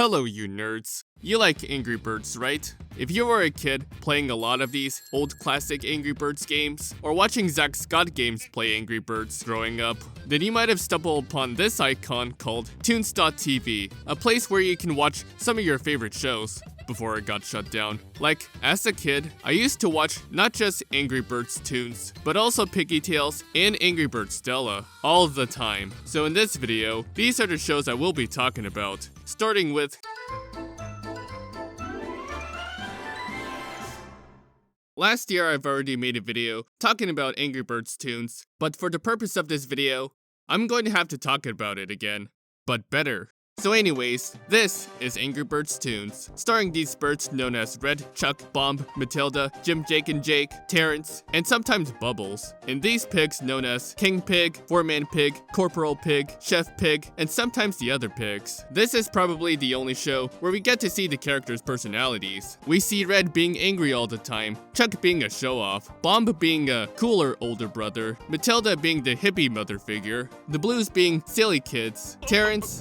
Hello, you nerds. You like Angry Birds, right? If you were a kid playing a lot of these old classic Angry Birds games, or watching Zack Scott games play Angry Birds growing up, then you might have stumbled upon this icon called Toons.tv, a place where you can watch some of your favorite shows before it got shut down. Like, as a kid, I used to watch not just Angry Birds Toons, but also Piggy Tales and Angry Birds Stella all the time. So in this video, these are the shows I will be talking about, starting with last year. I've already made a video talking about Angry Birds Toons, but for the purpose of this video, I'm going to have to talk about it again, but better. So anyways, this is Angry Birds Toons, starring these birds known as Red, Chuck, Bomb, Matilda, Jim, Jake and Jake, Terrence, and sometimes Bubbles, and these pigs known as King Pig, Foreman Pig, Corporal Pig, Chef Pig, and sometimes the other pigs. This is probably the only show where we get to see the characters' personalities. We see Red being angry all the time, Chuck being a show-off, Bomb being a cooler older brother, Matilda being the hippie mother figure, the Blues being silly kids, Terrence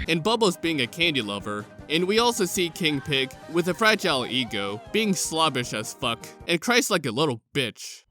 and Bubbles being a candy lover. And we also see King Pig with a fragile ego, being slobbish as fuck, and Christ like a little bitch.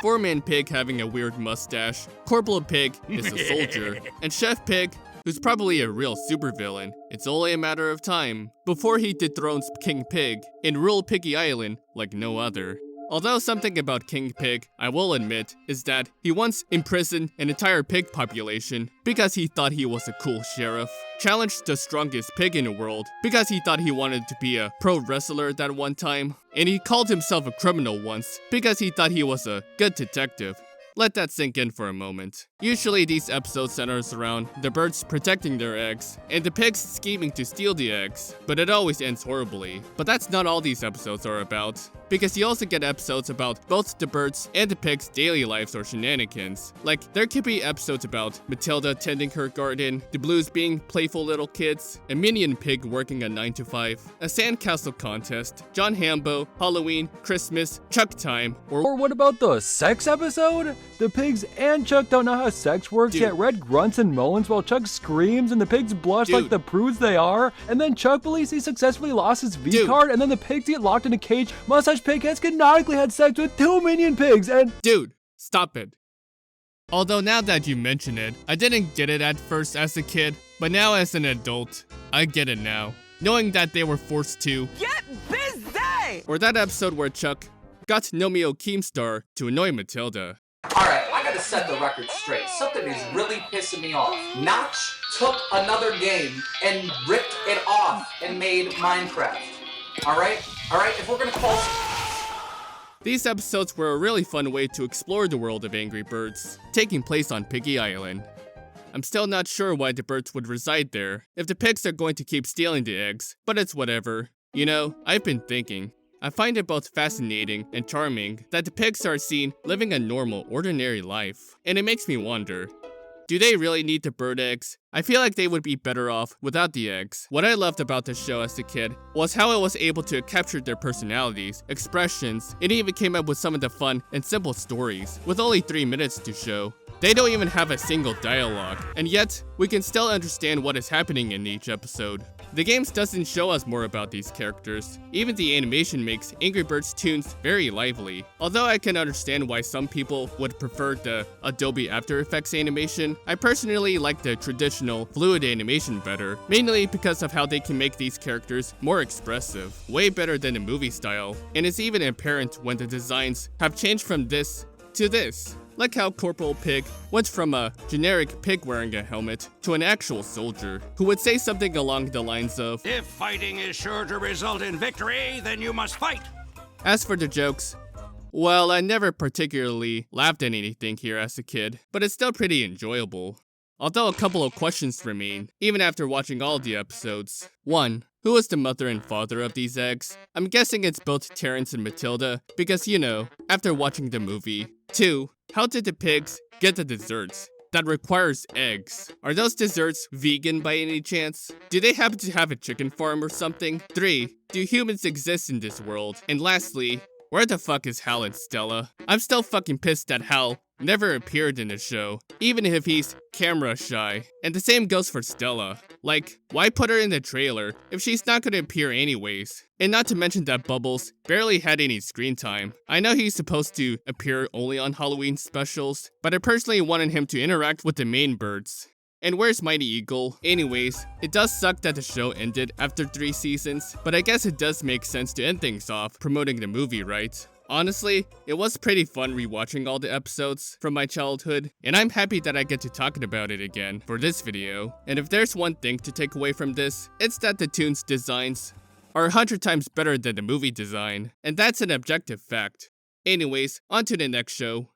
Foreman Pig having a weird mustache, Corporal Pig is a soldier, and Chef Pig, who's probably a real supervillain. It's only a matter of time before he dethrones King Pig and rule Piggy Island like no other. Although something about King Pig, I will admit, is that he once imprisoned an entire pig population because he thought he was a cool sheriff, challenged the strongest pig in the world because he thought he wanted to be a pro wrestler that one time, and he called himself a criminal once because he thought he was a good detective. Let that sink in for a moment. Usually these episodes centers around the birds protecting their eggs and the pigs scheming to steal the eggs, but it always ends horribly. But that's not all these episodes are about, because you also get episodes about both the birds and the pigs' daily lives or shenanigans. Like, there could be episodes about Matilda tending her garden, the Blues being playful little kids, a minion pig working a 9 to 5, a sandcastle contest, John Hambo, Halloween, Christmas, Chuck time, or what about the sex episode? The pigs and Chuck don't know how sex works, yet Red grunts and moans while Chuck screams and the pigs blush like the prudes they are. And then Chuck believes he successfully lost his V-card, and then the pigs get locked in a cage. Mustache Pig has canonically had sex with 2 minion pigs, and dude, stop it. Although now that you mention it, I didn't get it at first as a kid, but now as an adult, I get it now. Knowing that they were forced to get busy! Or that episode where Chuck got Nomeo Keemstar to annoy Matilda. Alright, I gotta set the record straight. Something is really pissing me off. Notch took another game and ripped it off and made Minecraft. Alright, if we're gonna call... These episodes were a really fun way to explore the world of Angry Birds, taking place on Piggy Island. I'm still not sure why the birds would reside there, if the pigs are going to keep stealing the eggs, but it's whatever. You know, I've been thinking. I find it both fascinating and charming that the pigs are seen living a normal, ordinary life, and it makes me wonder, do they really need the bird eggs? I feel like they would be better off without the eggs. What I loved about the show as a kid was how it was able to capture their personalities, expressions, and even came up with some of the fun and simple stories, with only 3 minutes to show. They don't even have a single dialogue, and yet, we can still understand what is happening in each episode. The games doesn't show us more about these characters. Even the animation makes Angry Birds Toons very lively. Although I can understand why some people would prefer the Adobe After Effects animation, I personally like the traditional fluid animation better, mainly because of how they can make these characters more expressive, way better than the movie style, and it's even apparent when the designs have changed from this to this. Like how Corporal Pig went from a generic pig wearing a helmet to an actual soldier, who would say something along the lines of, "If fighting is sure to result in victory, then you must fight." As for the jokes, well, I never particularly laughed at anything here as a kid, but it's still pretty enjoyable. Although a couple of questions remain, even after watching all the episodes. 1. Who is the mother and father of these eggs? I'm guessing it's both Terrence and Matilda, because you know, after watching the movie. 2. How did the pigs get the desserts that requires eggs? Are those desserts vegan by any chance? Do they happen to have a chicken farm or something? 3. Do humans exist in this world? And lastly, where the fuck is Hal and Stella? I'm still fucking pissed that Hal never appeared in the show, even if he's camera shy. And the same goes for Stella. Like, why put her in the trailer if she's not gonna appear anyways? And not to mention that Bubbles barely had any screen time. I know he's supposed to appear only on Halloween specials, but I personally wanted him to interact with the main birds. And where's Mighty Eagle? Anyways, it does suck that the show ended after 3 seasons, but I guess it does make sense to end things off promoting the movie, right? Honestly, it was pretty fun rewatching all the episodes from my childhood, and I'm happy that I get to talk about it again for this video. And if there's one thing to take away from this, it's that the Toons designs are 100 times better than the movie design, and that's an objective fact. Anyways, on to the next show.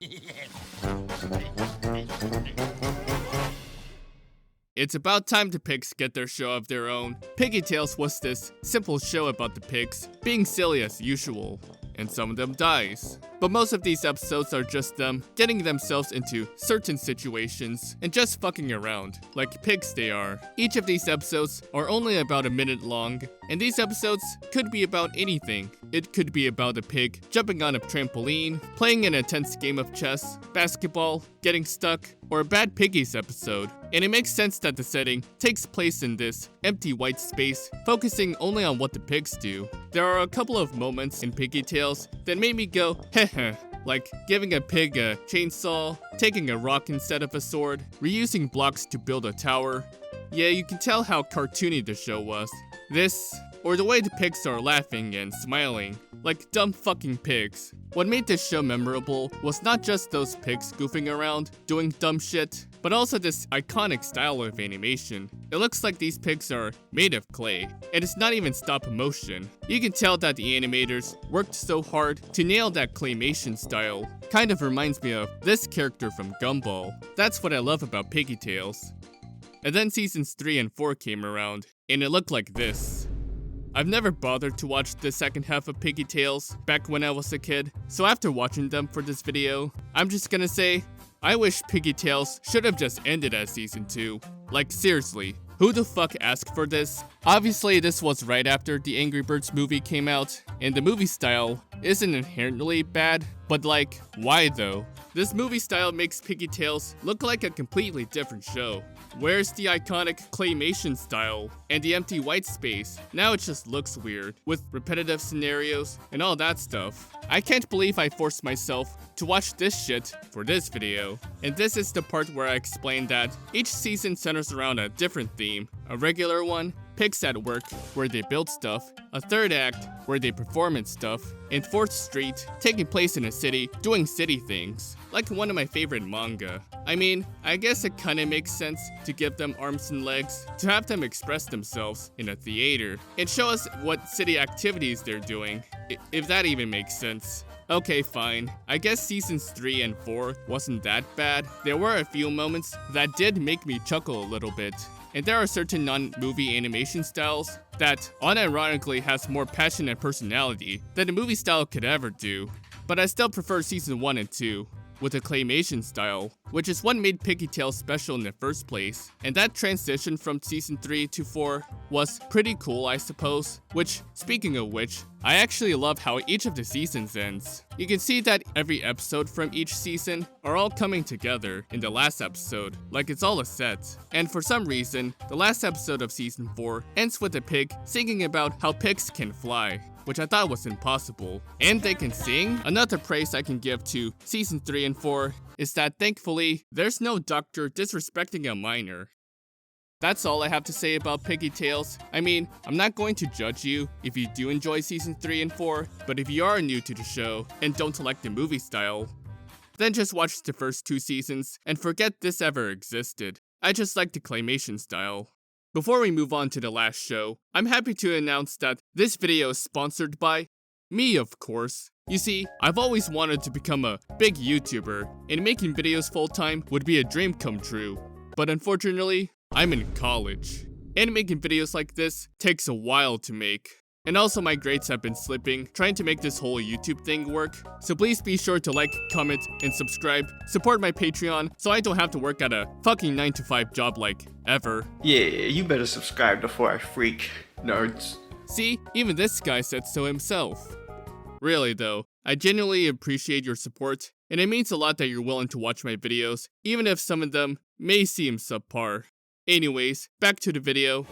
It's about time the pigs get their show of their own. Piggy Tales was this simple show about the pigs being silly as usual, and some of them dies. But most of these episodes are just them getting themselves into certain situations and just fucking around, like pigs they are. Each of these episodes are only about a minute long, and these episodes could be about anything. It could be about a pig jumping on a trampoline, playing an intense game of chess, basketball, getting stuck, or a Bad Piggies episode. And it makes sense that the setting takes place in this empty white space, focusing only on what the pigs do. There are a couple of moments in Piggy Tales that made me go, heh, like giving a pig a chainsaw, taking a rock instead of a sword, reusing blocks to build a tower. Yeah, you can tell how cartoony the show was. This, or the way the pigs are laughing and smiling, like dumb fucking pigs. What made this show memorable was not just those pigs goofing around, doing dumb shit, but also this iconic style of animation. It looks like these pigs are made of clay, and it's not even stop motion. You can tell that the animators worked so hard to nail that claymation style. Kind of reminds me of this character from Gumball. That's what I love about Piggy Tales. And then seasons 3 and 4 came around, and it looked like this. I've never bothered to watch the second half of Piggy Tales back when I was a kid, so after watching them for this video, I'm just gonna say, I wish Piggy Tales should have just ended as season 2. Like seriously, who the fuck asked for this? Obviously this was right after the Angry Birds movie came out, and the movie style isn't inherently bad, but like, why though? This movie style makes Piggy Tales look like a completely different show. Where's the iconic claymation style and the empty white space? Now it just looks weird, with repetitive scenarios and all that stuff. I can't believe I forced myself to watch this shit for this video. And this is the part where I explain that each season centers around a different theme. A regular one, Pigs at Work, where they build stuff, a third act, where they perform and stuff, and 4th Street, taking place in a city, doing city things, like one of my favorite manga. I mean, I guess it kinda makes sense to give them arms and legs, to have them express themselves in a theater, and show us what city activities they're doing, if that even makes sense. Okay, fine. I guess seasons 3 and 4 wasn't that bad. There were a few moments that did make me chuckle a little bit. And there are certain non-movie animation styles that unironically has more passion and personality than a movie style could ever do. But I still prefer season 1 and 2 with a claymation style, which is what made Piggy Tales special in the first place. And that transition from season 3 to 4 was pretty cool, I suppose. Which, speaking of which, I actually love how each of the seasons ends. You can see that every episode from each season are all coming together in the last episode, like it's all a set. And for some reason, the last episode of season 4 ends with a pig singing about how pigs can fly, which I thought was impossible. And they can sing? Another praise I can give to season 3 and 4 is that thankfully, there's no doctor disrespecting a minor. That's all I have to say about Piggy Tales. I mean, I'm not going to judge you if you do enjoy season 3 and 4, but if you are new to the show and don't like the movie style, then just watch the first 2 seasons and forget this ever existed. I just like the claymation style. Before we move on to the last show, I'm happy to announce that this video is sponsored by me, of course. You see, I've always wanted to become a big YouTuber, and making videos full-time would be a dream come true. But unfortunately, I'm in college, and making videos like this takes a while to make. And also my grades have been slipping, trying to make this whole YouTube thing work. So please be sure to like, comment, and subscribe. Support my Patreon so I don't have to work at a fucking 9-to-5 job like ever. Yeah, you better subscribe before I freak, nerds. See, even this guy said so himself. Really though, I genuinely appreciate your support, and it means a lot that you're willing to watch my videos, even if some of them may seem subpar. Anyways, back to the video.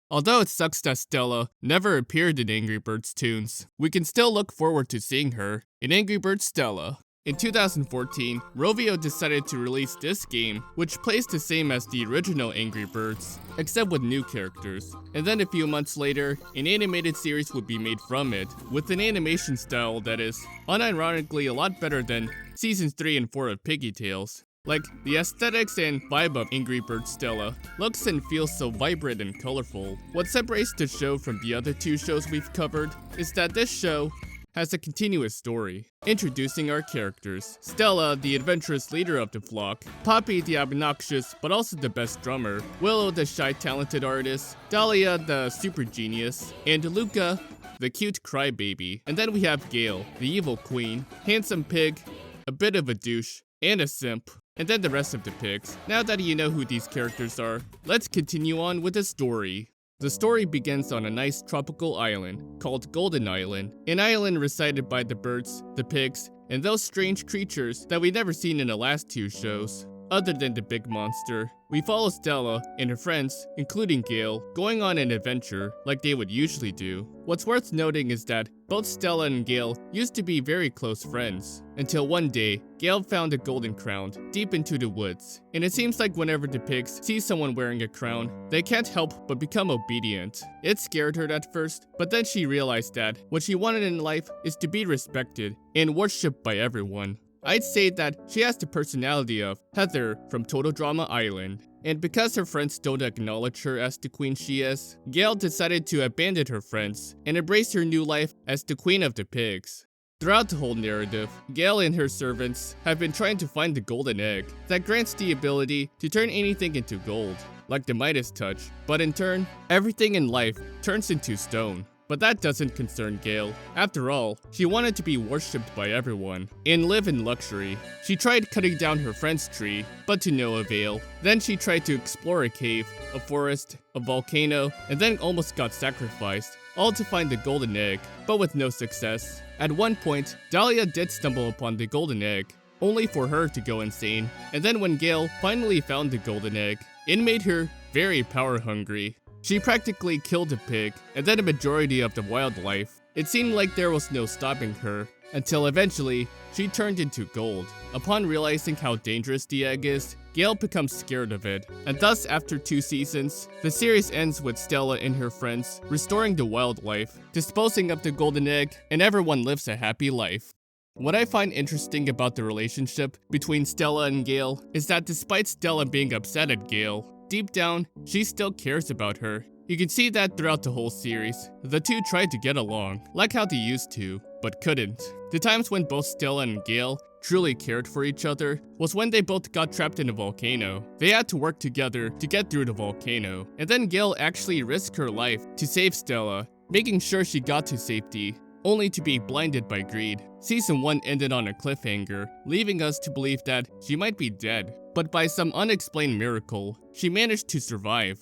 Although it sucks that Stella never appeared in Angry Birds toons, we can still look forward to seeing her in Angry Birds Stella. In 2014, Rovio decided to release this game, which plays the same as the original Angry Birds, except with new characters. And then a few months later, an animated series would be made from it, with an animation style that is, unironically, a lot better than Seasons 3 and 4 of Piggy Tales. Like, the aesthetics and vibe of Angry Birds Stella looks and feels so vibrant and colorful. What separates the show from the other two shows we've covered is that this show has a continuous story, introducing our characters. Stella, the adventurous leader of the flock, Poppy, the obnoxious but also the best drummer, Willow, the shy talented artist, Dahlia, the super genius, and Luca, the cute crybaby. And then we have Gale, the evil queen, handsome pig, a bit of a douche, and a simp. And then the rest of the pigs. Now that you know who these characters are, let's continue on with the story. The story begins on a nice tropical island called Golden Island, an island resided by the birds, the pigs, and those strange creatures that we've never seen in the last two shows. Other than the big monster, we follow Stella and her friends, including Gale, going on an adventure like they would usually do. What's worth noting is that both Stella and Gale used to be very close friends, until one day, Gale found a golden crown deep into the woods, and it seems like whenever the pigs see someone wearing a crown, they can't help but become obedient. It scared her at first, but then she realized that what she wanted in life is to be respected and worshipped by everyone. I'd say that she has the personality of Heather from Total Drama Island. And because her friends don't acknowledge her as the queen she is, Gale decided to abandon her friends and embrace her new life as the queen of the pigs. Throughout the whole narrative, Gale and her servants have been trying to find the golden egg that grants the ability to turn anything into gold, like the Midas touch, but in turn, everything in life turns into stone. But that doesn't concern Gale. After all, she wanted to be worshipped by everyone and live in luxury. She tried cutting down her friend's tree, but to no avail. Then she tried to explore a cave, a forest, a volcano, and then almost got sacrificed, all to find the golden egg, but with no success. At one point, Dahlia did stumble upon the golden egg, only for her to go insane. And then when Gale finally found the golden egg, it made her very power hungry. She practically killed a pig, and then a majority of the wildlife. It seemed like there was no stopping her, until eventually, she turned into gold. Upon realizing how dangerous the egg is, Gale becomes scared of it, and thus after 2 seasons, the series ends with Stella and her friends restoring the wildlife, disposing of the golden egg, and everyone lives a happy life. What I find interesting about the relationship between Stella and Gale is that despite Stella being upset at Gale, deep down, she still cares about her. You can see that throughout the whole series. The two tried to get along, like how they used to, but couldn't. The times when both Stella and Gale truly cared for each other was when they both got trapped in a volcano. They had to work together to get through the volcano, and then Gale actually risked her life to save Stella, making sure she got to safety, only to be blinded by greed. Season 1 ended on a cliffhanger, leaving us to believe that she might be dead. But by some unexplained miracle, she managed to survive.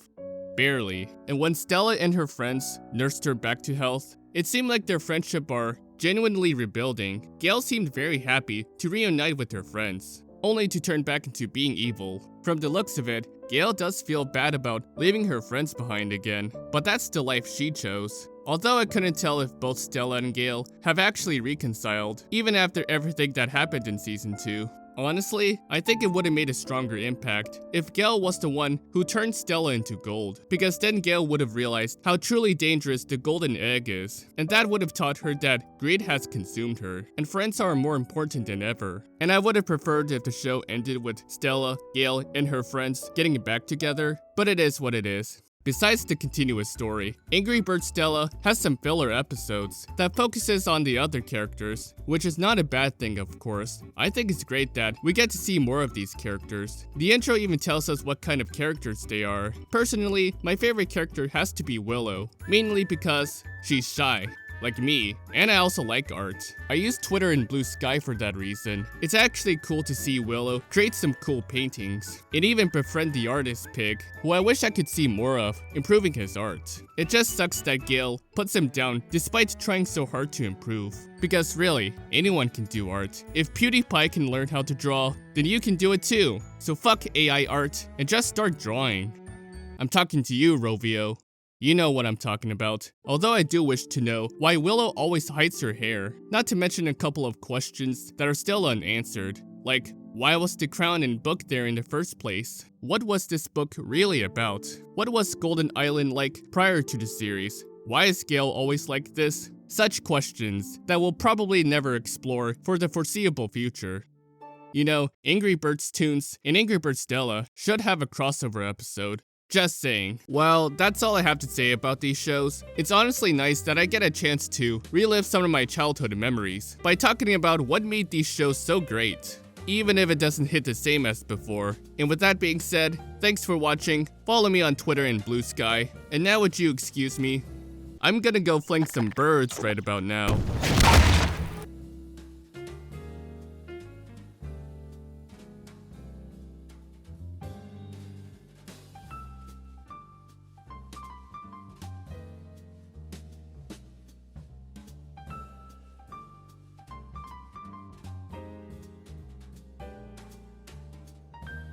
Barely. And when Stella and her friends nursed her back to health, it seemed like their friendship are genuinely rebuilding. Gale seemed very happy to reunite with her friends, only to turn back into being evil. From the looks of it, Gale does feel bad about leaving her friends behind again, but that's the life she chose. Although I couldn't tell if both Stella and Gale have actually reconciled, even after everything that happened in Season 2. Honestly, I think it would have made a stronger impact if Gale was the one who turned Stella into gold, because then Gale would have realized how truly dangerous the golden egg is, and that would have taught her that greed has consumed her, and friends are more important than ever. And I would have preferred if the show ended with Stella, Gale, and her friends getting back together, but it is what it is. Besides the continuous story, Angry Birds Stella has some filler episodes that focuses on the other characters, which is not a bad thing of course. I think it's great that we get to see more of these characters. The intro even tells us what kind of characters they are. Personally, my favorite character has to be Willow, mainly because she's shy. like me, and I also like art. I use Twitter and Blue Sky for that reason. It's actually cool to see Willow create some cool paintings, and even befriend the artist Pig, who I wish I could see more of, improving his art. It just sucks that Gale puts him down despite trying so hard to improve. Because really, anyone can do art. If PewDiePie can learn how to draw, then you can do it too. So fuck AI art and just start drawing. I'm talking to you, Rovio. You know what I'm talking about. Although I do wish to know why Willow always hides her hair, not to mention a couple of questions that are still unanswered. Like, why was the crown and book there in the first place? What was this book really about? What was Golden Island like prior to the series? Why is Gale always like this? Such questions that we'll probably never explore for the foreseeable future. You know, Angry Birds Toons and Angry Birds Stella should have a crossover episode. Just saying. Well, that's all I have to say about these shows. It's honestly nice that I get a chance to relive some of my childhood memories by talking about what made these shows so great, even if it doesn't hit the same as before. And with that being said, thanks for watching, follow me on Twitter and Blue Sky, and now would you excuse me? I'm gonna go flank some birds right about now.